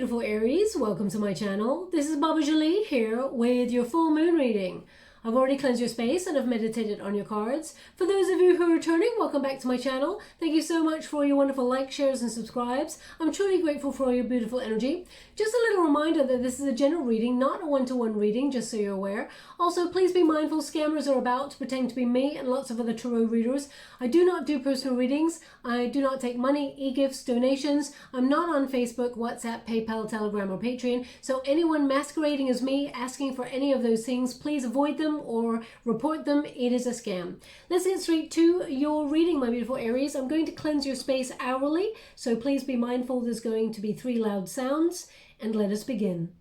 beautiful Aries, welcome to my channel. This is Baba Jolie here with your full moon reading. I've already cleansed your space and I've meditated on your cards. For those of you who are returning, welcome back to my channel. Thank you so much for your wonderful likes, shares and subscribes. I'm truly grateful for all your beautiful energy. Just a little reminder that this is a general reading, not a one-to-one reading, just so you're aware. Also, please be mindful scammers are about to pretend to be me and lots of other tarot readers. I do not do personal readings. I do not take money, e-gifts, donations. I'm not on Facebook, WhatsApp, PayPal, Telegram or Patreon. So anyone masquerading as me asking for any of those things, please avoid them or report them. It is a scam. Let's get straight to your reading, my beautiful Aries. I'm going to cleanse your space hourly, so please be mindful there's going to be 3 loud sounds, and let us begin.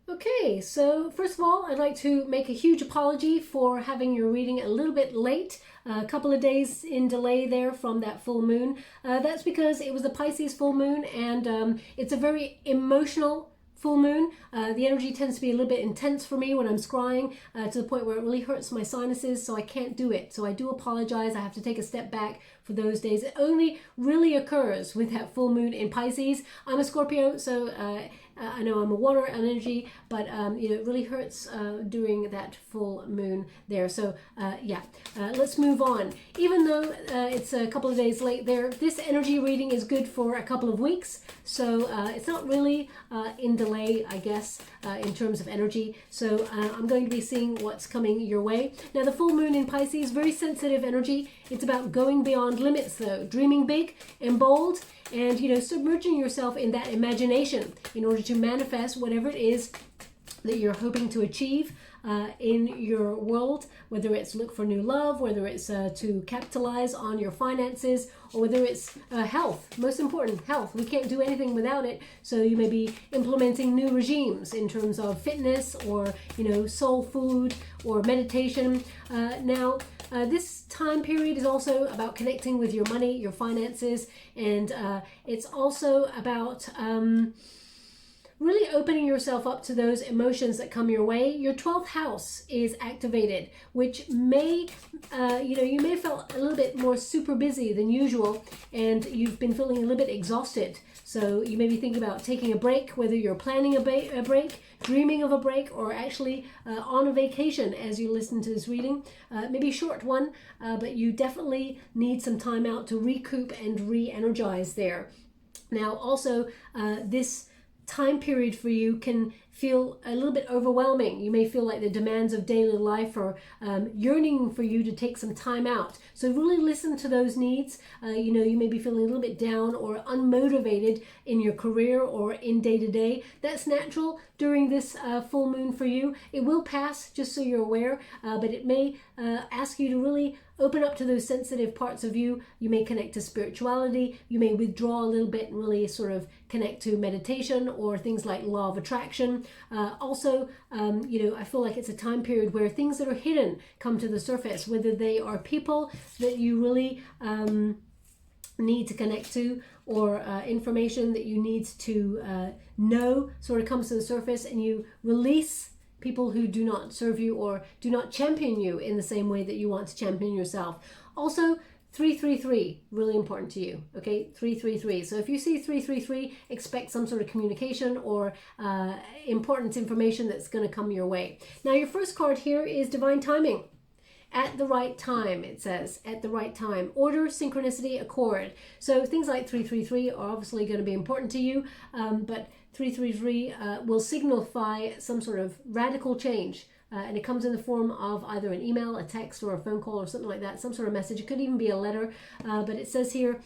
Okay, so first of all, I'd like to make a huge apology for having your reading a little bit late, a couple of days in delay there from that full moon. That's because it was the Pisces full moon, and it's a very emotional full moon. The energy tends to be a little bit intense for me when I'm scrying, to the point where it really hurts my sinuses, so I can't do it. So I do apologize. I have to take a step back for those days. It only really occurs with that full moon in Pisces. I'm a Scorpio, so I know I'm a water energy, but you know, it really hurts during that full moon there. So yeah, let's move on. Even though it's a couple of days late there, this energy reading is good for a couple of weeks. So it's not really in delay, I guess, in terms of energy. So I'm going to be seeing what's coming your way. Now, the full moon in Pisces, very sensitive energy. It's about going beyond limits, though, dreaming big and bold, and, you know, submerging yourself in that imagination in order to manifest whatever it is that you're hoping to achieve in your world, whether it's look for new love, whether it's to capitalize on your finances, or whether it's health. Most important, health. We can't do anything without it. So you may be implementing new regimes in terms of fitness, or, you know, soul food or meditation. Now, this time period is also about connecting with your money, your finances, and it's also about really opening yourself up to those emotions that come your way. Your 12th house is activated, which may, you know, you may have felt a little bit more super busy than usual, and you've been feeling a little bit exhausted. So you may be thinking about taking a break, whether you're planning a break, dreaming of a break, or actually on a vacation as you listen to this reading. Maybe a short one, but you definitely need some time out to recoup and re-energize there. Now, also, this time period for you can feel a little bit overwhelming. You may feel like the demands of daily life are yearning for you to take some time out. So really listen to those needs. You know, you may be feeling a little bit down or unmotivated in your career or in day-to-day. That's natural during this full moon for you. It will pass, just so you're aware, but it may ask you to really open up to those sensitive parts of you. You may connect to spirituality. You may withdraw a little bit and really sort of connect to meditation or things like law of attraction. Also, you know, I feel like it's a time period where things that are hidden come to the surface, whether they are people that you really need to connect to, or information that you need to know sort of comes to the surface, and you release people who do not serve you or do not champion you in the same way that you want to champion yourself. Also, 333, really important to you, okay? 333. So if you see 333, expect some sort of communication or important information that's going to come your way. Now, your first card here is divine timing. At the right time, it says, at the right time. Order, synchronicity, accord. So things like 333 are obviously going to be important to you, but 333 will signify some sort of radical change. And it comes in the form of either an email, a text, or a phone call, or something like that, some sort of message. It could even be a letter, but it says here,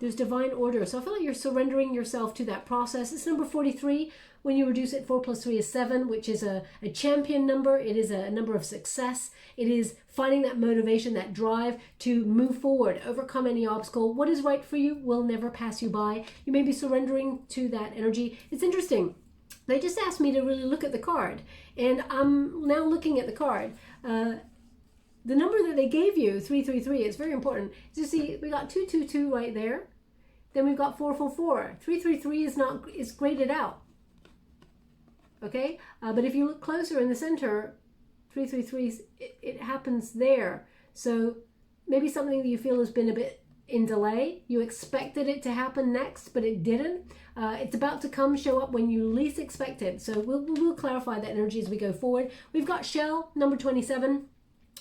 there's divine order. So I feel like you're surrendering yourself to that process. It's number 43. When you reduce it, 4 plus 3 is 7, which is a champion number. It is a number of success. It is finding that motivation, that drive to move forward, overcome any obstacle. What is right for you will never pass you by. You may be surrendering to that energy. It's interesting. they just asked me to really look at the card, and I'm now looking at the card. The number that they gave you, 333, it's very important. So you see, we got 222 right there. Then we've got 444. 333 is graded out. Okay, but if you look closer in the center, 333, it happens there. So maybe something that you feel has been a bit in delay. You expected it to happen next, but it didn't. It's about to show up when you least expect it. So we'll clarify that energy as we go forward. We've got shell, number 27.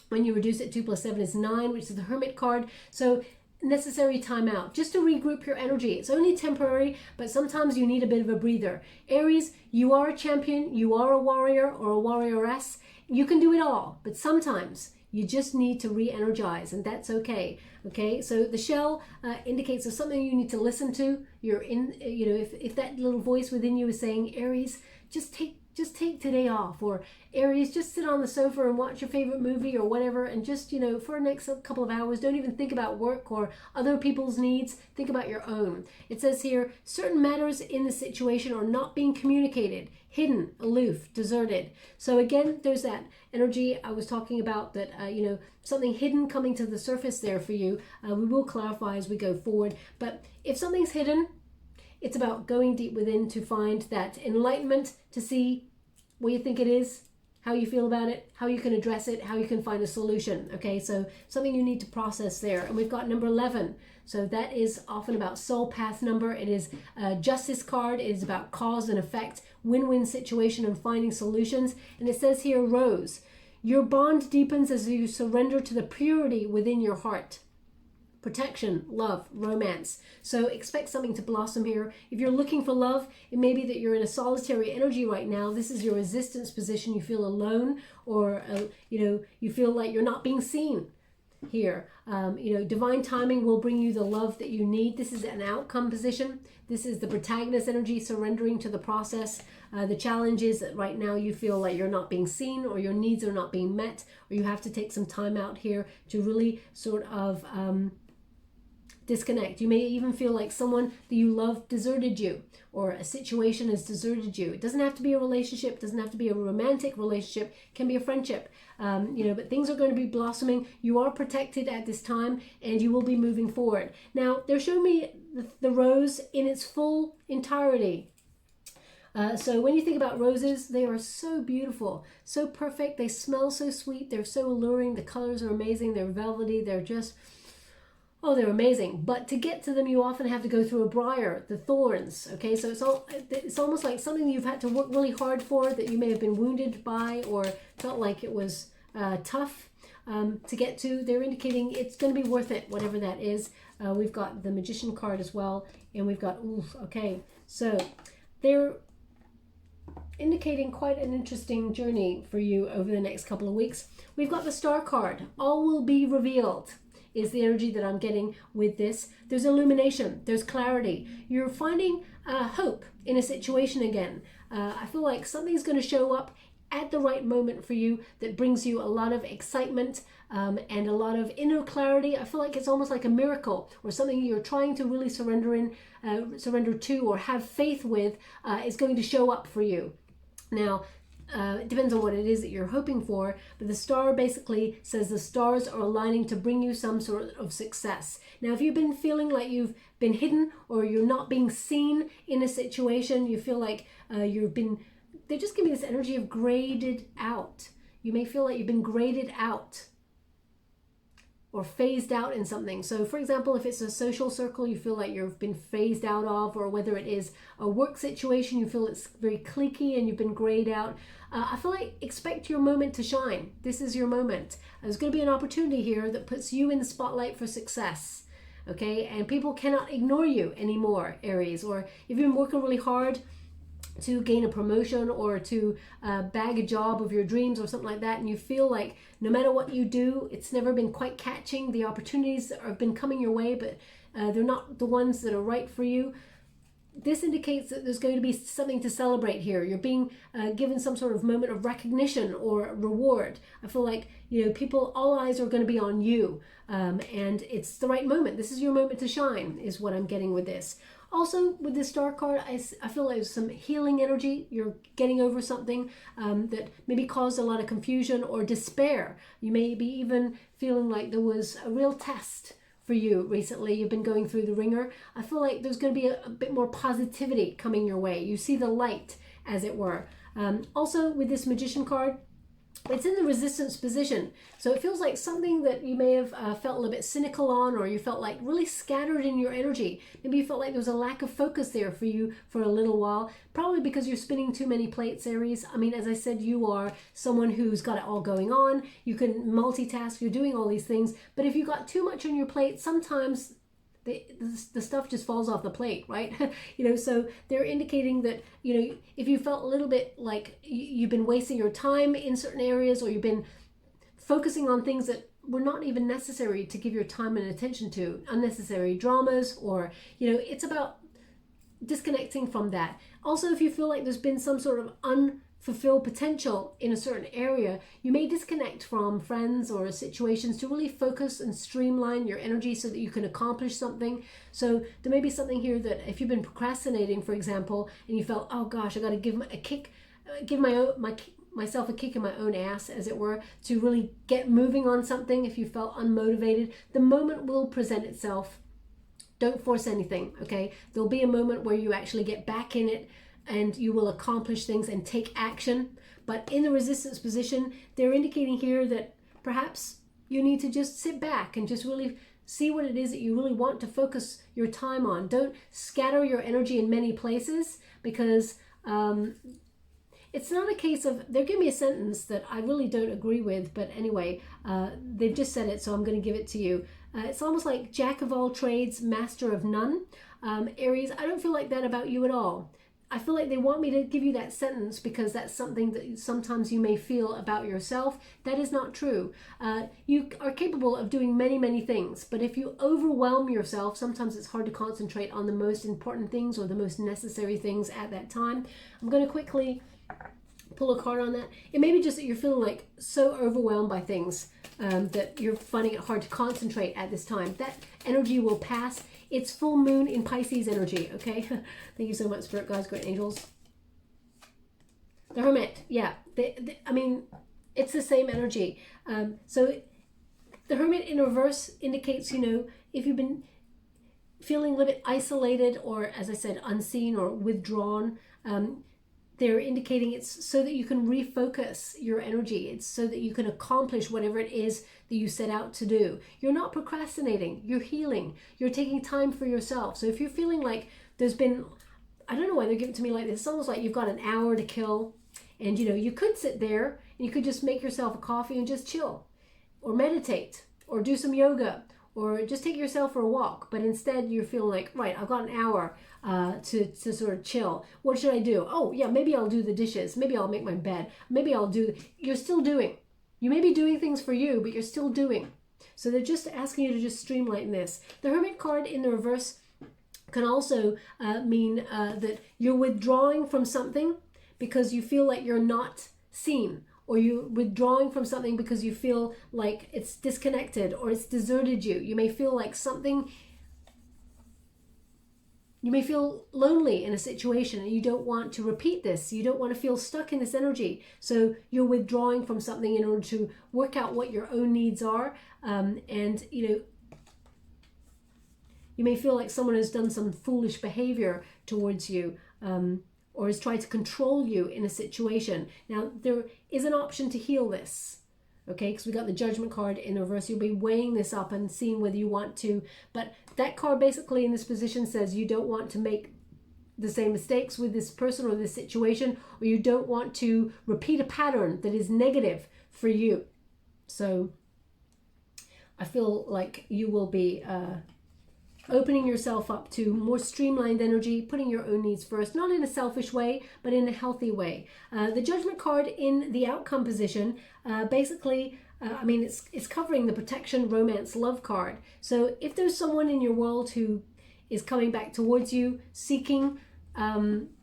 When you reduce it, 2 plus 7 is 9, which is the hermit card. So necessary timeout, just to regroup your energy. It's only temporary, but sometimes you need a bit of a breather. Aries, you are a champion, you are a warrior or a warrioress. You can do it all, but sometimes you just need to re-energize, and that's okay. Okay, so the shell indicates there's something you need to listen to. You're in, if that little voice within you is saying, Aries, just take today off, or Aries, just sit on the sofa and watch your favorite movie or whatever, and just, for the next couple of hours, don't even think about work or other people's needs. Think about your own. It says here, certain matters in the situation are not being communicated, hidden, aloof, deserted. So again, there's that energy I was talking about, that, something hidden coming to the surface there for you. We will clarify as we go forward. But if something's hidden, it's about going deep within to find that enlightenment, to see what you think it is, how you feel about it, how you can address it, how you can find a solution. Okay, so something you need to process there. And we've got number 11. So that is often about soul path number. It is a justice card. It is about cause and effect, win-win situation and finding solutions. And it says here, Rose, your bond deepens as you surrender to the purity within your heart. Protection, love, romance. So expect something to blossom here. If you're looking for love, it may be that you're in a solitary energy right now. This is your resistance position. You feel alone, or you feel like you're not being seen here. Divine timing will bring you the love that you need. This is an outcome position. This is the protagonist energy, surrendering to the process. The challenge is that right now you feel like you're not being seen, or your needs are not being met, or you have to take some time out here to really sort of disconnect. You may even feel like someone that you love deserted you, or a situation has deserted you. It doesn't have to be a relationship, it doesn't have to be a romantic relationship, it can be a friendship. But things are going to be blossoming. You are protected at this time, and you will be moving forward. Now, they're showing me the rose in its full entirety. So when you think about roses, they are so beautiful, so perfect. They smell so sweet. They're so alluring. The colors are amazing. They're velvety. They're just... they're amazing. But to get to them, you often have to go through a briar, the thorns. Okay, so it's almost like something you've had to work really hard for, that you may have been wounded by, or felt like it was tough to get to. They're indicating it's going to be worth it, whatever that is. We've got the Magician card as well, and we've got, okay. So they're indicating quite an interesting journey for you over the next couple of weeks. We've got the Star card. All will be revealed is the energy that I'm getting with this. There's illumination, there's clarity. You're finding hope in a situation again. I feel like something's going to show up at the right moment for you that brings you a lot of excitement and a lot of inner clarity. I feel like it's almost like a miracle, or something you're trying to really surrender to or have faith with is going to show up for you. Now, it depends on what it is that you're hoping for, but the star basically says the stars are aligning to bring you some sort of success. Now, if you've been feeling like you've been hidden, or you're not being seen in a situation, you feel like they just give me this energy of graded out. You may feel like you've been graded out or phased out in something. So for example, if it's a social circle you feel like you've been phased out of, or whether it is a work situation you feel it's very cliquey and you've been grayed out, I feel like expect your moment to shine. This is your moment. There's going to be an opportunity here that puts you in the spotlight for success. Okay, and people cannot ignore you anymore, Aries. Or if you've been working really hard to gain a promotion, or to bag a job of your dreams or something like that, and you feel like no matter what you do, it's never been quite catching. The opportunities have been coming your way, but they're not the ones that are right for you. This indicates that there's going to be something to celebrate here. You're being given some sort of moment of recognition or reward. I feel like, all eyes are going to be on you, and it's the right moment. This is your moment to shine, is what I'm getting with this. Also, with the Star card, I feel like there's some healing energy. You're getting over something that maybe caused a lot of confusion or despair. You may be even feeling like there was a real test for you recently. You've been going through the ringer. I feel like there's going to be a bit more positivity coming your way. You see the light, as it were. Also, with this Magician card, it's in the resistance position. So it feels like something that you may have felt a little bit cynical on, or you felt like really scattered in your energy. Maybe you felt like there was a lack of focus there for you for a little while, probably because you're spinning too many plates, Aries. I mean, as I said, you are someone who's got it all going on. You can multitask, you're doing all these things. But if you got too much on your plate, sometimes the stuff just falls off the plate, right? So they're indicating that, if you felt a little bit like you've been wasting your time in certain areas, or you've been focusing on things that were not even necessary to give your time and attention to, unnecessary dramas, or, it's about disconnecting from that. Also, if you feel like there's been some sort of unfulfilled potential in a certain area, you may disconnect from friends or situations to really focus and streamline your energy so that you can accomplish something. So there may be something here that if you've been procrastinating, for example, and you felt, oh gosh, I got to give myself a kick in my own ass, as it were, to really get moving on something. If you felt unmotivated, the moment will present itself. Don't force anything, okay? There'll be a moment where you actually get back in it and you will accomplish things and take action. But in the resistance position, they're indicating here that perhaps you need to just sit back and just really see what it is that you really want to focus your time on. Don't scatter your energy in many places, because it's not a case of, they're giving me a sentence that I really don't agree with, but anyway, they've just said it, so I'm going to give it to you. It's almost like jack of all trades, master of none. Aries, I don't feel like that about you at all. I feel like they want me to give you that sentence because that's something that sometimes you may feel about yourself. That is not true. You are capable of doing many, many things, but if you overwhelm yourself, sometimes it's hard to concentrate on the most important things or the most necessary things at that time. I'm going to quickly pull a card on that. It may be just that you're feeling like so overwhelmed by things that you're finding it hard to concentrate at this time. That energy will pass. It's full moon in Pisces energy, okay? Thank you so much, Spirit Guides, Great Angels. The Hermit, yeah. I mean, it's the same energy. So the Hermit in reverse indicates, if you've been feeling a little bit isolated or, as I said, unseen or withdrawn, they're indicating it's so that you can refocus your energy. It's so that you can accomplish whatever it is that you set out to do. You're not procrastinating. You're healing. You're taking time for yourself. So if you're feeling like there's been, I don't know why they're giving it to me like this. It's almost like you've got an hour to kill. And, you could sit there and you could just make yourself a coffee and just chill. Or meditate. Or do some yoga. Or just take yourself for a walk. But instead you're feeling like, right, I've got an hour to sort of chill. What should I do? Oh, yeah, maybe I'll do the dishes. Maybe I'll make my bed. Maybe you're still doing. You may be doing things for you, but you're still doing. So they're just asking you to just streamline this. The Hermit card in the reverse can also mean that you're withdrawing from something because you feel like you're not seen, or you're withdrawing from something because you feel like it's disconnected or it's deserted you. You may feel like you may feel lonely in a situation and you don't want to repeat this. You don't want to feel stuck in this energy. So you're withdrawing from something in order to work out what your own needs are. You may feel like someone has done some foolish behavior towards you, or has tried to control you in a situation. Now, there is an option to heal this, okay? Because we got the Judgment card in reverse. You'll be weighing this up and seeing whether you want to. But that card basically in this position says you don't want to make the same mistakes with this person or this situation, or you don't want to repeat a pattern that is negative for you. So I feel like you will be opening yourself up to more streamlined energy, putting your own needs first, not in a selfish way, but in a healthy way. The Judgment card in the outcome position, basically, it's covering the protection, romance, love card. So if there's someone in your world who is coming back towards you, seeking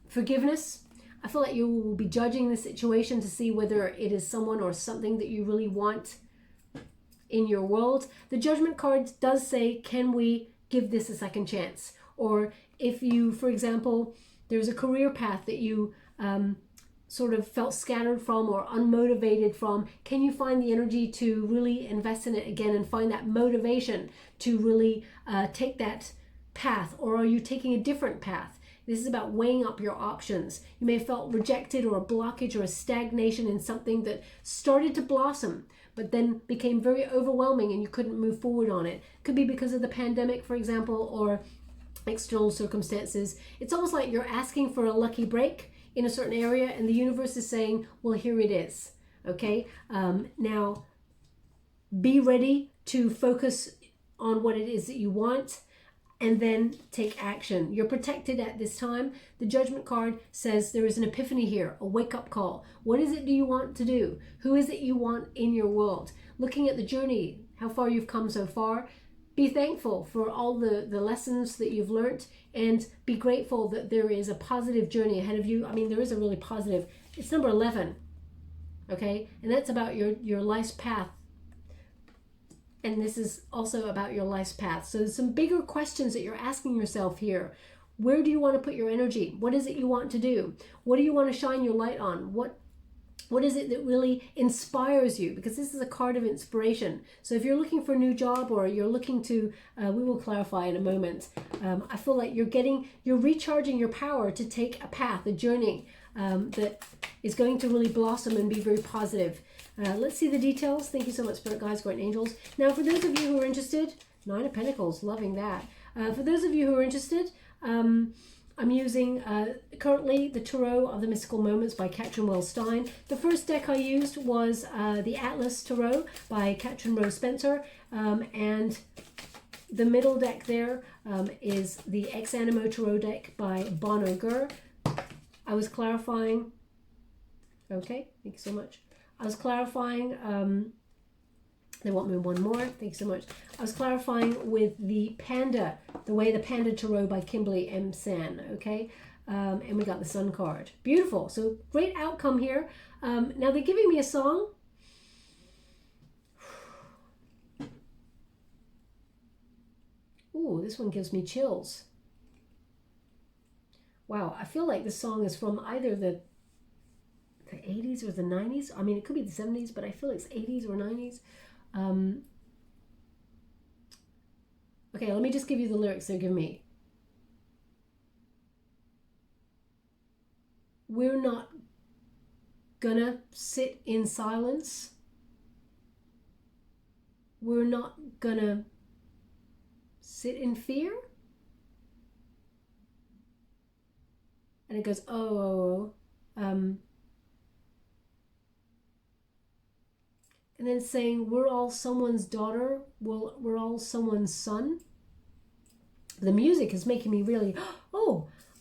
forgiveness, I feel like you will be judging the situation to see whether it is someone or something that you really want in your world. The Judgment card does say, can we give this a second chance? Or if you, for example, there's a career path that you sort of felt scattered from or unmotivated from, can you find the energy to really invest in it again and find that motivation to really take that path? Or are you taking a different path? This is about weighing up your options. You may have felt rejected or a blockage or a stagnation in something that started to blossom, but then became very overwhelming and you couldn't move forward on it. Could be because of the pandemic, for example, or external circumstances. It's almost like you're asking for a lucky break in a certain area and the universe is saying, well, here it is. Okay, now be ready to focus on what it is that you want and then take action. You're protected at this time. The Judgment card says there is an epiphany here, a wake-up call. What is it do you want to do? Who is it you want in your world? Looking at the journey, how far you've come so far, be thankful for all the lessons that you've learned and be grateful that there is a positive journey ahead of you. I mean, there is a really positive, it's number 11, okay? And that's about your life's path. And this is also about your life's path. So there's some bigger questions that you're asking yourself here. Where do you want to put your energy? What is it you want to do? What do you want to shine your light on? What is it that really inspires you? Because this is a card of inspiration. So if you're looking for a new job or you're looking to, we will clarify in a moment. I feel like you're recharging your power to take a path, a journey that is going to really blossom and be very positive. Let's see the details. Thank you so much, Spirit Guides, Guardian Angels. Now, for those of you who are interested, 9 of Pentacles, loving that. For those of you who are interested, I'm using currently the Tarot of the Mystical Moments by Katrin Wells Stein. The first deck I used was the Atlas Tarot by Katrin Rose Spencer. And the middle deck there is the Ex Animo Tarot deck by Bono Gur. I was clarifying. Okay, thank you so much. I was clarifying. They want me one more. Thank you so much. I was clarifying with the Panda, the Way the Panda Tarot by Kimberly M. San. Okay, and we got the Sun card. Beautiful. So great outcome here. Now they're giving me a song. Ooh, this one gives me chills. Wow, I feel like this song is from either the 80s or the 90s. I mean, it could be the 70s, but I feel it's 80s or 90s. Okay, let me just give you the lyrics they're giving me. We're not gonna sit in silence. We're not gonna sit in fear. And it goes, and then saying, we're all someone's daughter, we're all someone's son. The music is making me really,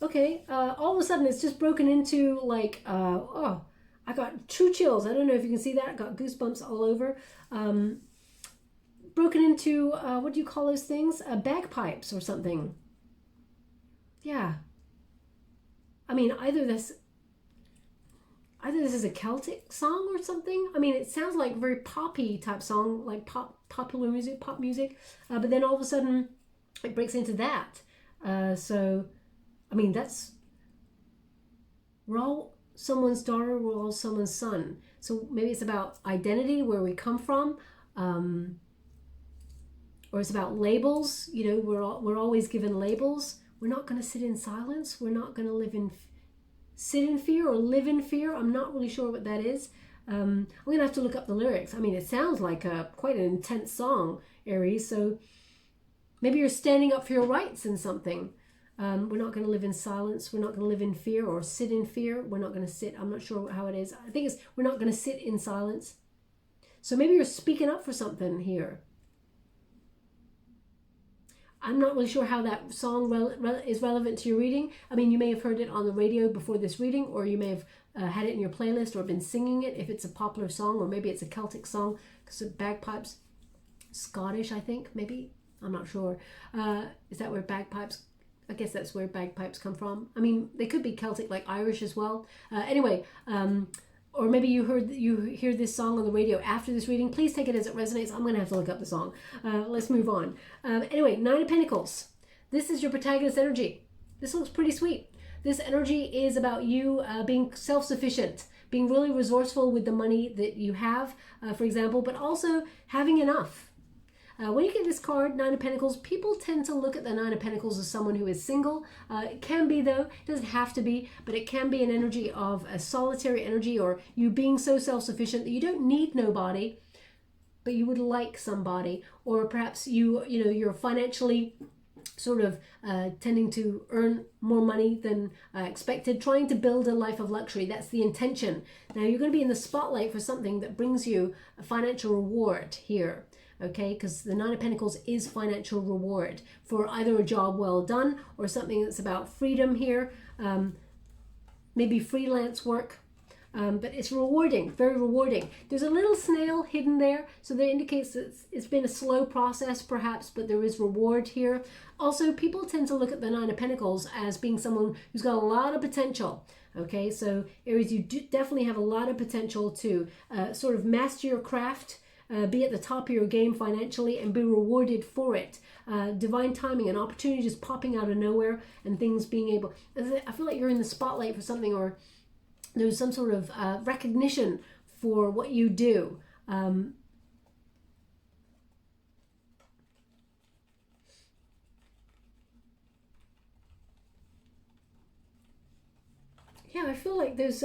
okay. All of a sudden it's just broken into like, I got true chills. I don't know if you can see that. I got goosebumps all over. Broken into, what do you call those things? Bagpipes or something. Yeah. I mean, either this is a Celtic song or something. I mean, it sounds like a very poppy type song, like popular music, pop music. But then all of a sudden, it breaks into that. So, I mean, we're all someone's daughter, we're all someone's son. So maybe it's about identity, where we come from, or it's about labels. You know, we're always given labels. We're not going to sit in silence. We're not going to sit in fear or live in fear. I'm not really sure what that is. I'm going to have to look up the lyrics. I mean, it sounds like quite an intense song, Aries. So maybe you're standing up for your rights in something. We're not going to live in silence. We're not going to live in fear or sit in fear. We're not going to sit. I'm not sure how it is. I think it's we're not going to sit in silence. So maybe you're speaking up for something here. I'm not really sure how that song is relevant to your reading. I mean, you may have heard it on the radio before this reading, or you may have had it in your playlist or been singing it if it's a popular song, or maybe it's a Celtic song because of bagpipes. Scottish, I think, maybe. I'm not sure. Is that where bagpipes... I guess that's where bagpipes come from. I mean, they could be Celtic, like Irish as well. Anyway, or maybe you hear this song on the radio after this reading. Please take it as it resonates. I'm going to have to look up the song. Let's move on. Anyway, 9 of Pentacles. this is your protagonist energy. This looks pretty sweet. This energy is about you being self-sufficient, being really resourceful with the money that you have, for example, but also having enough. When you get this card, Nine of Pentacles, people tend to look at the Nine of Pentacles as someone who is single. It can be, though. It doesn't have to be, but it can be an energy of a solitary energy, or you being so self-sufficient that you don't need nobody, but you would like somebody. Or perhaps you're financially sort of tending to earn more money than expected, trying to build a life of luxury. That's the intention. Now, you're going to be in the spotlight for something that brings you a financial reward here. Okay, because the Nine of Pentacles is financial reward for either a job well done or something that's about freedom here, maybe freelance work, but it's rewarding, very rewarding. There's a little snail hidden there, so that indicates that it's been a slow process perhaps, but there is reward here. Also, people tend to look at the Nine of Pentacles as being someone who's got a lot of potential. Okay, so Aries, you definitely have a lot of potential to sort of master your craft, be at the top of your game financially, and be rewarded for it. Divine timing and opportunity just popping out of nowhere, and things being able, I feel like you're in the spotlight for something, or there's some sort of recognition for what you do. Yeah, I feel like there's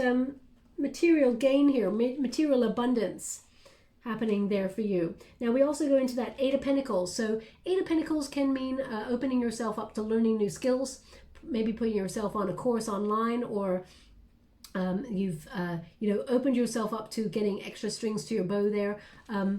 material gain here, material abundance happening there for you. Now, we also go into that Eight of Pentacles. So Eight of Pentacles can mean opening yourself up to learning new skills, maybe putting yourself on a course online, or you've opened yourself up to getting extra strings to your bow there. I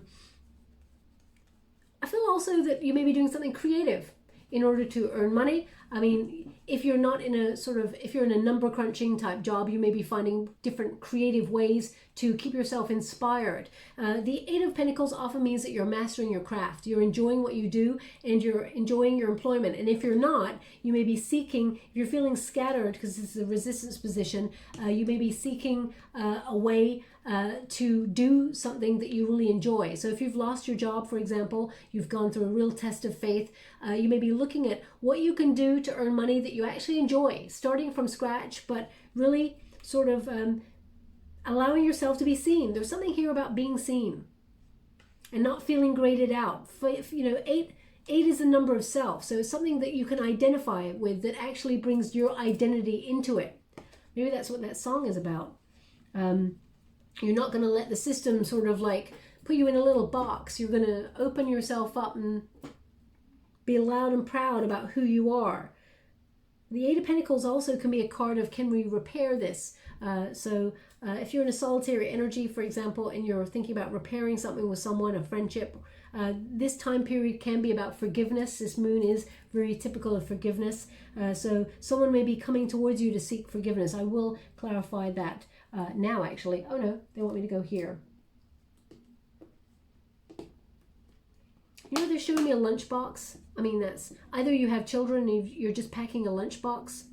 feel also that you may be doing something creative in order to earn money. I mean, if you're not in a if you're in a number crunching type job, you may be finding different creative ways to keep yourself inspired. The Eight of Pentacles often means that you're mastering your craft. You're enjoying what you do, and you're enjoying your employment. And if you're not, you may be seeking, if you're feeling scattered, because this is a resistance position, you may be seeking a way to do something that you really enjoy. So if you've lost your job, for example, you've gone through a real test of faith, you may be looking at what you can do to earn money that you actually enjoy, starting from scratch, but really sort of allowing yourself to be seen. There's something here about being seen and not feeling graded out. Eight is a number of self, so it's something that you can identify with that actually brings your identity into it. Maybe that's what that song is about. You're not going to let the system sort of like put you in a little box. You're going to open yourself up and be loud and proud about who you are. The Eight of Pentacles also can be a card of, can we repair this? If you're in a solitary energy, for example, and you're thinking about repairing something with someone, a friendship, this time period can be about forgiveness. This moon is very typical of forgiveness. So someone may be coming towards you to seek forgiveness. I will clarify that now, actually. Oh no, they want me to go here. They're showing me a lunchbox. I mean, that's either you have children and you're just packing a lunchbox.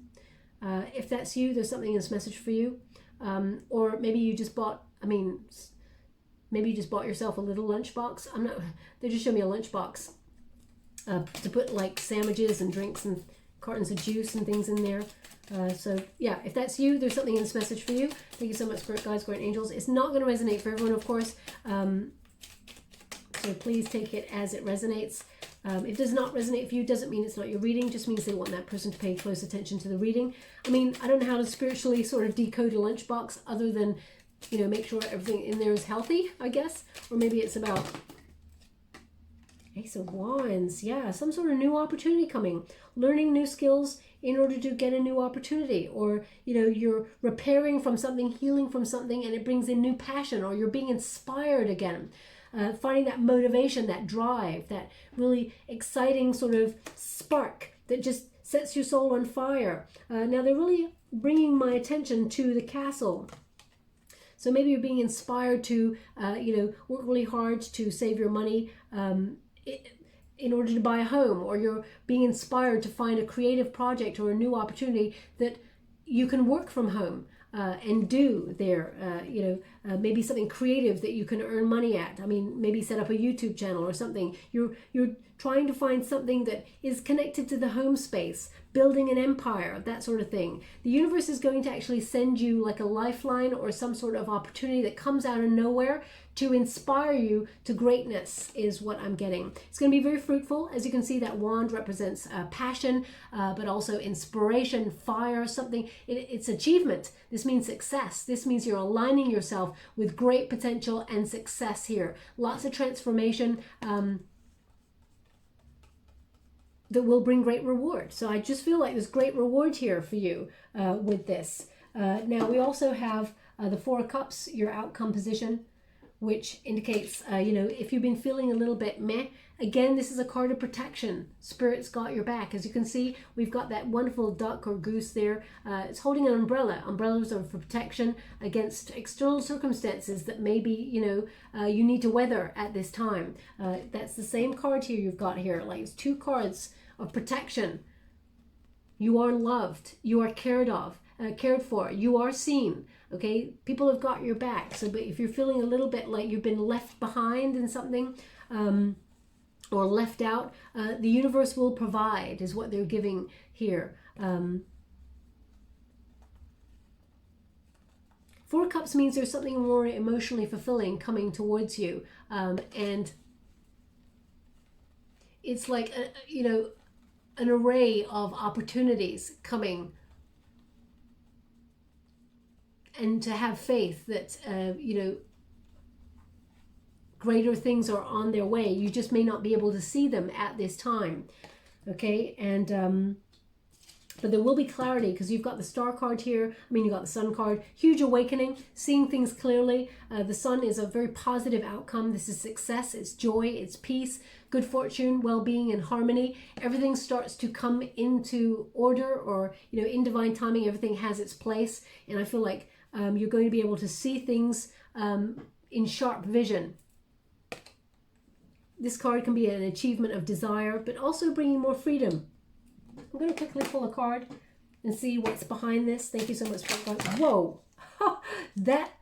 If that's you, there's something in this message for you. Or maybe you just bought, maybe you just bought yourself a little lunchbox. They just showed me a lunchbox to put like sandwiches and drinks and cartons of juice and things in there. So yeah, if that's you, there's something in this message for you. Thank you so much, guys, great angels. It's not going to resonate for everyone, of course. So please take it as it resonates. If it does not resonate for you, doesn't mean it's not your reading, just means they want that person to pay close attention to the reading. I don't know how to spiritually sort of decode a lunchbox other than, make sure everything in there is healthy, I guess. Or maybe it's about Ace of Wands. Yeah, some sort of new opportunity coming. Learning new skills in order to get a new opportunity. Or, you're repairing from something, healing from something, and it brings in new passion, or you're being inspired again. Finding that motivation, that drive, that really exciting sort of spark that just sets your soul on fire. Now they're really bringing my attention to the Castle. So maybe you're being inspired to, work really hard to save your money in order to buy a home, or you're being inspired to find a creative project or a new opportunity that you can work from home and do there, maybe something creative that you can earn money at. I mean, maybe set up a YouTube channel or something. You're trying to find something that is connected to the home space, building an empire, that sort of thing. The universe is going to actually send you like a lifeline or some sort of opportunity that comes out of nowhere to inspire you to greatness, is what I'm getting. It's going to be very fruitful. As you can see, that wand represents passion, but also inspiration, fire, something. It's achievement. This means success. This means you're aligning yourself with great potential and success here. Lots of transformation that will bring great reward. So I just feel like there's great reward here for you with this. Now we also have the Four of Cups, your outcome position, which indicates, if you've been feeling a little bit meh, again, this is a card of protection. Spirit's got your back. As you can see, we've got that wonderful duck or goose there. It's holding an umbrella. Umbrellas are for protection against external circumstances that maybe, you need to weather at this time. That's the same card here you've got here. Like, it's two cards of protection. You are loved. You are cared for. You are seen. Okay, people have got your back. So, but if you're feeling a little bit like you've been left behind in something, or left out, the universe will provide, is what they're giving here. Four of Cups means there's something more emotionally fulfilling coming towards you, and it's like an array of opportunities coming. And to have faith that, greater things are on their way. You just may not be able to see them at this time. Okay, and but there will be clarity because you've got the Star card here. I mean, you've got the Sun card. Huge awakening, seeing things clearly. The Sun is a very positive outcome. This is success, it's joy, it's peace, good fortune, well-being, and harmony. Everything starts to come into order, or, in divine timing, everything has its place. And I feel like you're going to be able to see things in sharp vision. This card can be an achievement of desire, but also bringing more freedom. I'm going to quickly pull a card and see what's behind this. Thank you so much for that. Whoa! That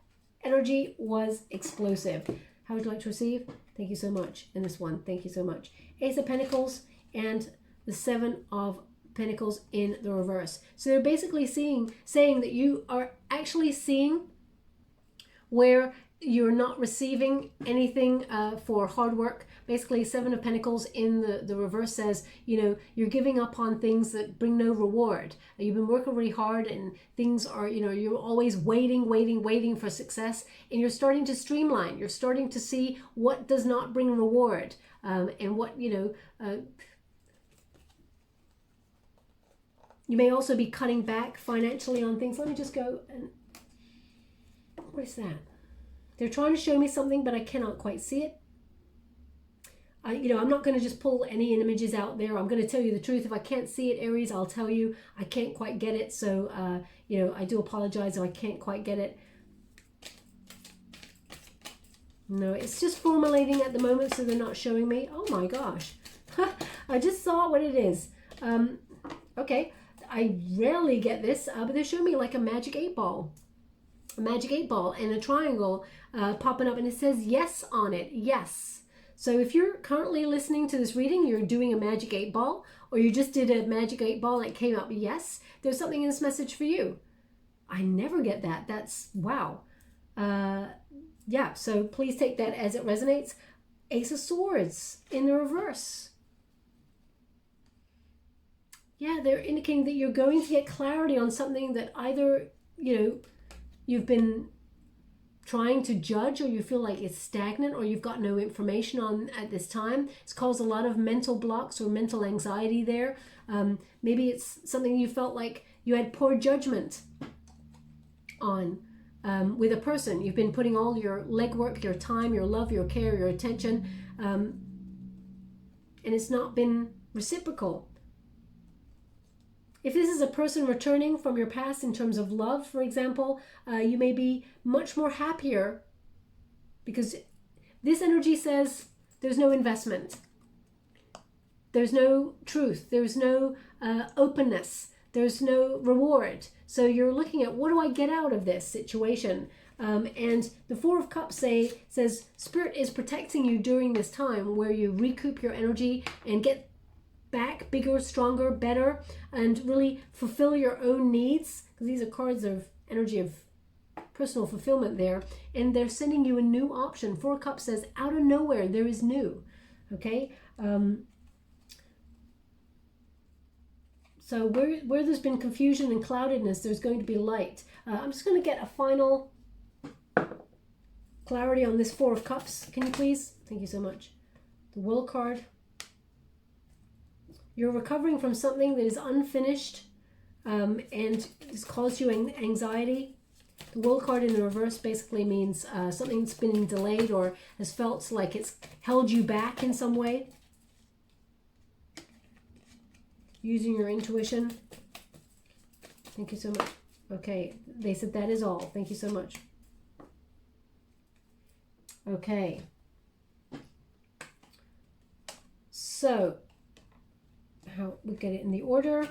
energy was explosive. How would you like to receive? Thank you so much. And this one, thank you so much. Ace of Pentacles and the Seven of Pentacles in the reverse. So they're basically saying that you are actually seeing where you're not receiving anything for hard work. Basically, Seven of Pentacles in the reverse says, you're giving up on things that bring no reward. You've been working really hard and things are, you're always waiting for success, and you're starting to streamline. You're starting to see what does not bring reward, and what, you may also be cutting back financially on things. Let me just go and, what is that? They're trying to show me something, but I cannot quite see it. I'm not going to just pull any images out there. I'm going to tell you the truth. If I can't see it, Aries, I'll tell you. I can't quite get it. So, I do apologize if I can't quite get it. No, it's just formulating at the moment, so they're not showing me. Oh my gosh. I just saw what it is. Okay. I rarely get this, but they're showing me like a magic 8-ball. A magic 8-ball and a triangle popping up, and it says yes on it. Yes. So if you're currently listening to this reading, you're doing a magic 8-ball, or you just did a magic 8-ball and it came up yes, there's something in this message for you. I never get that. That's wow. Yeah, so please take that as it resonates. Ace of Swords in the reverse. Yeah, they're indicating that you're going to get clarity on something that either, you've been trying to judge, or you feel like it's stagnant, or you've got no information on at this time. It's caused a lot of mental blocks or mental anxiety there. Maybe it's something you felt like you had poor judgment on with a person. You've been putting all your legwork, your time, your love, your care, your attention, and it's not been reciprocal. If this is a person returning from your past in terms of love, for example, you may be much more happier, because this energy says there's no investment. There's no truth. There's no openness. There's no reward. So you're looking at, what do I get out of this situation? And the Four of Cups says Spirit is protecting you during this time where you recoup your energy and get back bigger, stronger, better, and really fulfill your own needs. Because these are cards of energy of personal fulfillment there. And they're sending you a new option. Four of Cups says out of nowhere there is new. Okay? So where there's been confusion and cloudedness, there's going to be light. I'm just going to get a final clarity on this Four of Cups. Can you please? Thank you so much. The World card. You're recovering from something that is unfinished and has caused you anxiety. The World card in the reverse basically means something that's been delayed or has felt like it's held you back in some way. Using your intuition. Thank you so much. Okay, they said that is all. Thank you so much. Okay. So, how we get it in the order.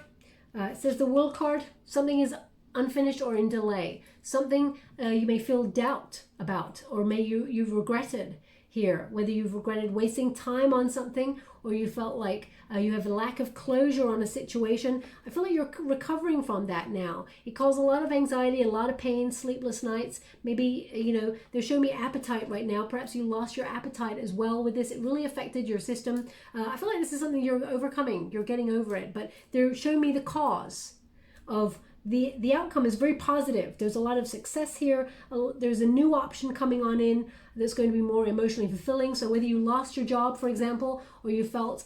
It says the World card, something is unfinished or in delay. Something you may feel doubt about, or you've regretted here, whether you've regretted wasting time on something or you felt like you have a lack of closure on a situation. I feel like you're recovering from that now. It caused a lot of anxiety, a lot of pain, sleepless nights. Maybe, they're showing me appetite right now. Perhaps you lost your appetite as well with this. It really affected your system. I feel like this is something you're overcoming. You're getting over it. But they're showing me the cause of the outcome is very positive. There's a lot of success here. There's a new option coming on in that's going to be more emotionally fulfilling. So whether you lost your job, for example, or you felt,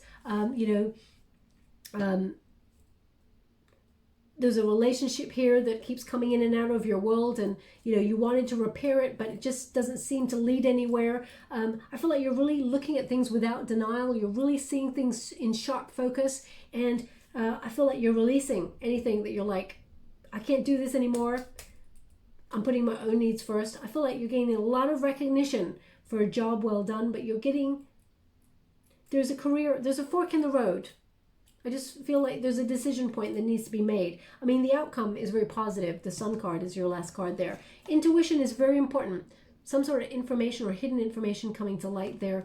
there's a relationship here that keeps coming in and out of your world, and you wanted to repair it, but it just doesn't seem to lead anywhere. I feel like you're really looking at things without denial. You're really seeing things in sharp focus, and I feel like you're releasing anything that you're like, I can't do this anymore. I'm putting my own needs first. I feel like you're gaining a lot of recognition for a job well done, but there's a fork in the road. I just feel like there's a decision point that needs to be made. I mean, the outcome is very positive. The Sun card is your last card there. Intuition is very important. Some sort of information or hidden information coming to light there.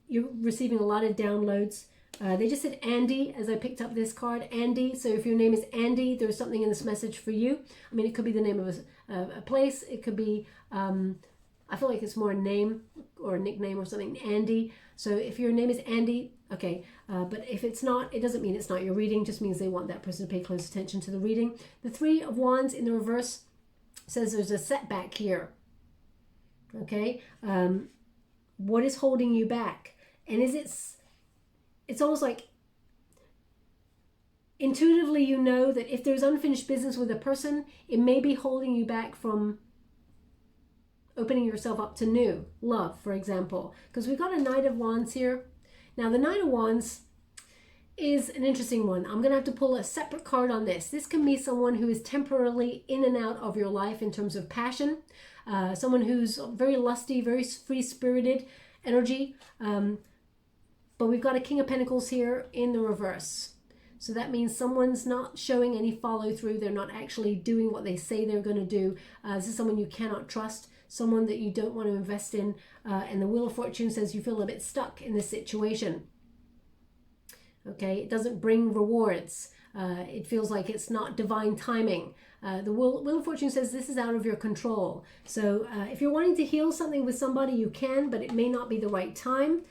You're receiving a lot of downloads. They just said Andy as I picked up this card. Andy. So if your name is Andy, there's something in this message for you. I mean, it could be the name of a place. It could be, I feel like it's more a name or a nickname or something. Andy. So if your name is Andy, okay. But if it's not, it doesn't mean it's not your reading. It just means they want that person to pay close attention to the reading. The Three of Wands in the reverse says there's a setback here. Okay. What is holding you back? And it's almost like intuitively you know that if there's unfinished business with a person, it may be holding you back from opening yourself up to new love, for example. Because we've got a Knight of Wands here. Now, the Knight of Wands is an interesting one. I'm going to have to pull a separate card on this. This can be someone who is temporarily in and out of your life in terms of passion. Someone who's very lusty, very free-spirited energy. But we've got a King of Pentacles here in the reverse. So that means someone's not showing any follow through. They're not actually doing what they say they're going to do. This is someone you cannot trust, someone that you don't want to invest in. And the Wheel of Fortune says you feel a bit stuck in this situation. Okay, it doesn't bring rewards. It feels like it's not divine timing. The Wheel of Fortune says this is out of your control. So if you're wanting to heal something with somebody, you can, but it may not be the right time.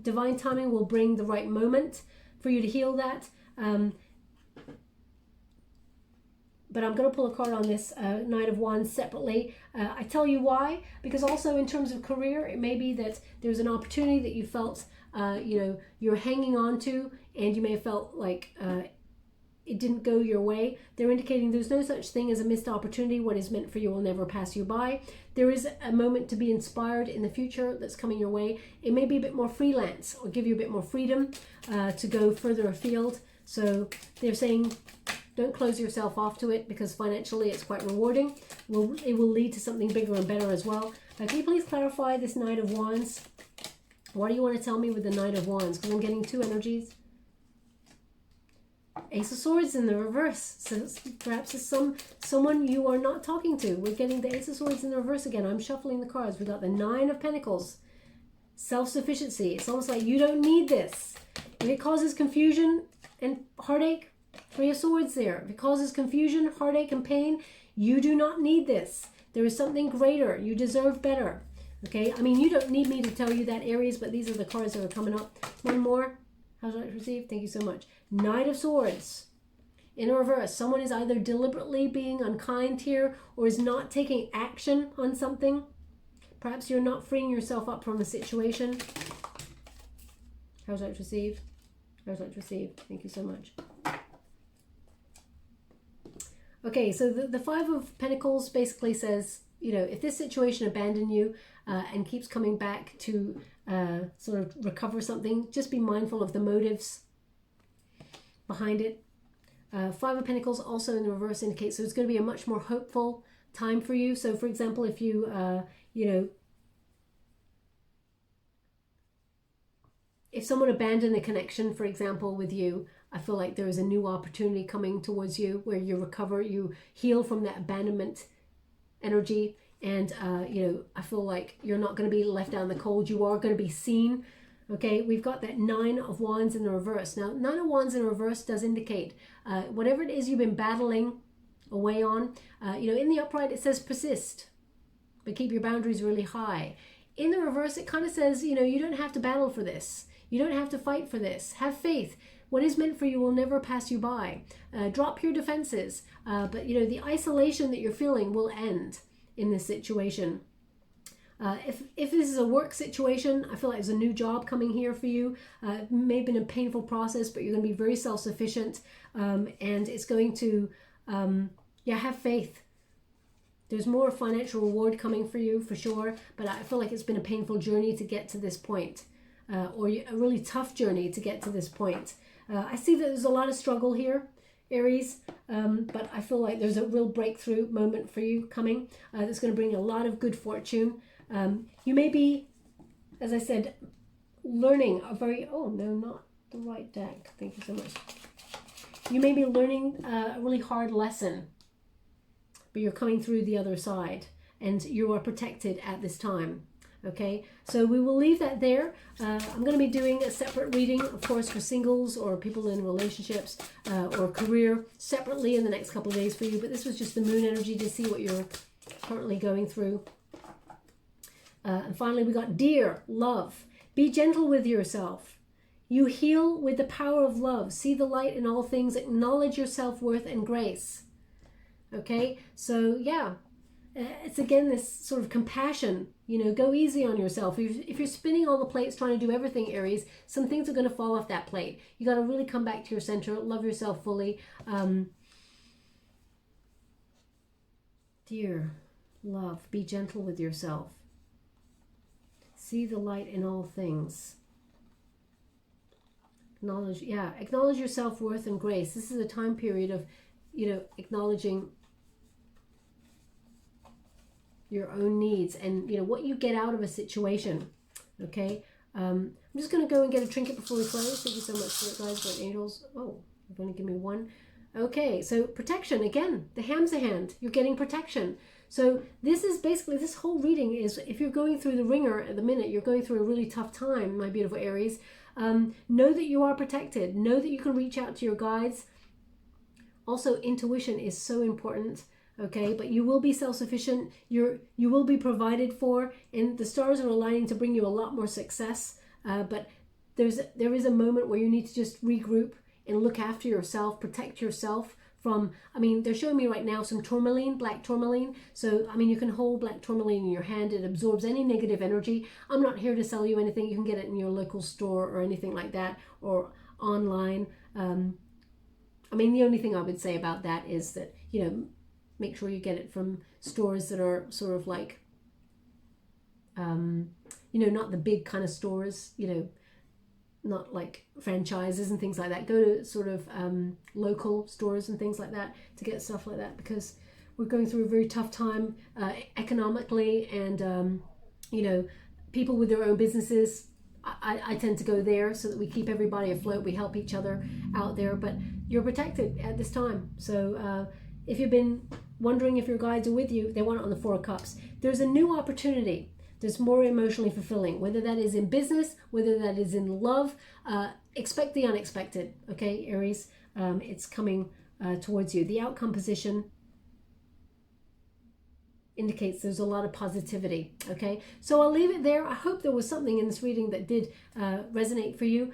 Divine timing will bring the right moment for you to heal that. But I'm going to pull a card on this Knight of Wands separately. I tell you why, because also in terms of career, it may be that there's an opportunity that you felt, you're hanging on to, and you may have felt like it didn't go your way. They're indicating there's no such thing as a missed opportunity. What is meant for you will never pass you by. There is a moment to be inspired in the future that's coming your way. It may be a bit more freelance or give you a bit more freedom to go further afield. So they're saying don't close yourself off to it, because financially it's quite rewarding. It will lead to something bigger and better as well. Can you please clarify this Knight of Wands? What do you want to tell me with the Knight of Wands? Because I'm getting two energies. Ace of Swords in the reverse. So perhaps it's someone you are not talking to. We're getting the Ace of Swords in the reverse again. I'm shuffling the cards. We got the Nine of Pentacles. Self-sufficiency. It's almost like you don't need this. If it causes confusion and heartache, Three of Swords there. If it causes confusion, heartache, and pain, you do not need this. There is something greater. You deserve better. Okay? I mean, you don't need me to tell you that, Aries, but these are the cards that are coming up. One more. How's that received? Thank you so much. Knight of Swords. In reverse, someone is either deliberately being unkind here or is not taking action on something. Perhaps you're not freeing yourself up from a situation. How's that received? How's that received? Thank you so much. Okay, so the Five of Pentacles basically says, you know, if this situation abandoned you and keeps coming back to sort of recover something, just be mindful of the motives behind it. Five of Pentacles also in the reverse indicates so it's going to be a much more hopeful time for you. So for example, if you, you know, if someone abandoned a connection, for example, with you, I feel like there is a new opportunity coming towards you where you recover, you heal from that abandonment energy. And, you know, I feel like you're not going to be left out in the cold. You are going to be seen. Okay, we've got that Nine of Wands in the reverse. Now, Nine of Wands in reverse does indicate whatever it is you've been battling away on. You know, in the upright, it says persist, but keep your boundaries really high. In the reverse, it kind of says, you know, you don't have to battle for this. You don't have to fight for this. Have faith. What is meant for you will never pass you by. Drop your defenses. But, you know, the isolation that you're feeling will end in this situation. If this is a work situation, I feel like there's a new job coming here for you. It may have been a painful process, but you're going to be very self-sufficient. And it's going to, yeah, have faith. There's more financial reward coming for you, for sure. But I feel like it's been a painful journey to get to this point. Or a really tough journey to get to this point. I see that there's a lot of struggle here, Aries, but I feel like there's a real breakthrough moment for you coming that's going to bring a lot of good fortune. You may be, as I said, learning a very, oh no, not the right deck. Thank you so much. You may be learning a really hard lesson, but you're coming through the other side and you are protected at this time. Okay, so we will leave that there. I'm going to be doing a separate reading, of course, for singles or people in relationships or career separately in the next couple of days for you. But this was just the moon energy to see what you're currently going through. And finally, we got Dear Love. Be gentle with yourself. You heal with the power of love. See the light in all things. Acknowledge your self-worth and grace. Okay, so yeah. It's again this sort of compassion, you know, go easy on yourself. If you're spinning all the plates trying to do everything, Aries, some things are going to fall off that plate. You got to really come back to your center, love yourself fully. Dear love, be gentle with yourself. See the light in all things. Acknowledge your self-worth and grace. This is a time period of, you know, acknowledging your own needs and, you know, what you get out of a situation. Okay, I'm just going to go and get a trinket before we close. Thank you so much for it, guys. But angels, oh, you're going to give me one. Okay, so protection again. The ham's a hand. You're getting protection. So this is basically, this whole reading is, if you're going through the ringer at the minute, you're going through a really tough time, my beautiful Aries. Know that you are protected. Know that you can reach out to your guides. Also, intuition is so important. Okay, but you will be self-sufficient. You will be provided for, and the stars are aligning to bring you a lot more success. But there is a moment where you need to just regroup and look after yourself, protect yourself from. I mean, they're showing me right now some tourmaline, black tourmaline. So I mean, you can hold black tourmaline in your hand. It absorbs any negative energy. I'm not here to sell you anything. You can get it in your local store or anything like that, or online. I mean, the only thing I would say about that is that, you know, make sure you get it from stores that are sort of like, you know, not the big kind of stores, you know, not like franchises and things like that. Go to sort of local stores and things like that to get stuff like that, because we're going through a very tough time economically, and, you know, people with their own businesses, I tend to go there so that we keep everybody afloat. We help each other out there. But you're protected at this time. So if you've been wondering if your guides are with you, they want it on the Four of Cups. There's a new opportunity that's more emotionally fulfilling, whether that is in business, whether that is in love. Expect the unexpected, okay, Aries? It's coming towards you. The outcome position indicates there's a lot of positivity, okay? So I'll leave it there. I hope there was something in this reading that did resonate for you.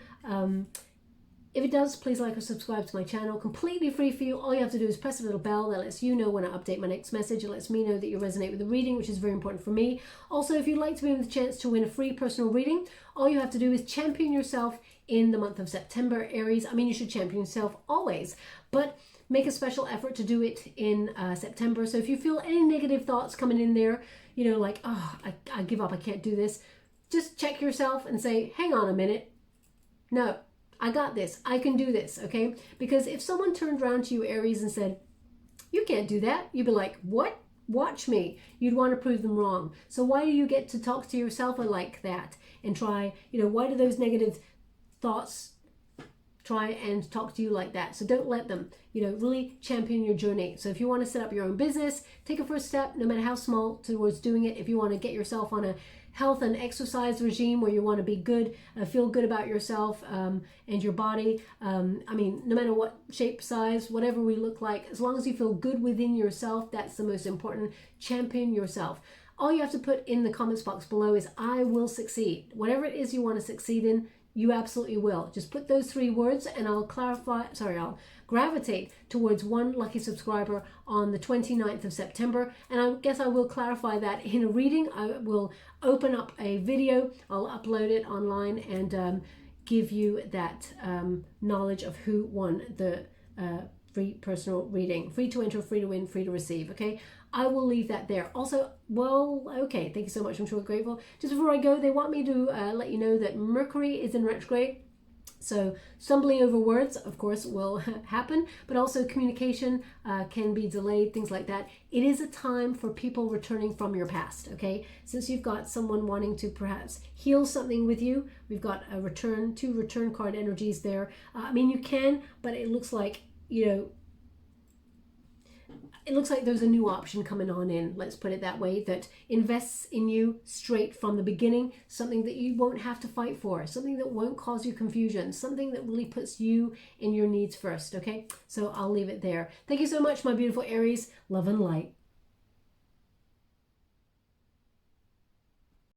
If it does, please like or subscribe to my channel. Completely free for you. All you have to do is press a little bell that lets you know when I update my next message. It lets me know that you resonate with the reading, which is very important for me. Also, if you'd like to be with the chance to win a free personal reading, all you have to do is champion yourself in the month of September, Aries. I mean, you should champion yourself always, but make a special effort to do it in September. So if you feel any negative thoughts coming in there, you know, like, oh, I give up, I can't do this, just check yourself and say, hang on a minute. No, I got this. I can do this, okay? Because if someone turned around to you, Aries, and said, you can't do that, you'd be like, what? Watch me. You'd want to prove them wrong. So why do you get to talk to yourself like that and try, you know, why do those negative thoughts try and talk to you like that? So don't let them, you know, really champion your journey. So if you want to set up your own business, take a first step, no matter how small, towards doing it. If you want to get yourself on a health and exercise regime where you want to be good, feel good about yourself and your body. I mean, no matter what shape, size, whatever we look like, as long as you feel good within yourself, that's the most important. Champion yourself. All you have to put in the comments box below is, I will succeed. Whatever it is you want to succeed in, you absolutely will. Just put those 3 words and I'll gravitate towards one lucky subscriber on the 29th of September. And I guess I will clarify that in a reading. I will open up a video, I'll upload it online and give you that knowledge of who won the free personal reading. Free to enter, free to win, free to receive, okay? I will leave that there. Also, well, okay, thank you so much. I'm sure grateful. Just before I go, they want me to let you know that Mercury is in retrograde. So stumbling over words, of course, will happen, but also communication can be delayed, things like that. It is a time for people returning from your past, okay? Since you've got someone wanting to perhaps heal something with you, we've got a return, 2 return card energies there. I mean, you can, but it looks like, you know, it looks like there's a new option coming on in, let's put it that way, that invests in you straight from the beginning, something that you won't have to fight for, something that won't cause you confusion, something that really puts you and your needs first, okay? So I'll leave it there. Thank you so much, my beautiful Aries. Love and light.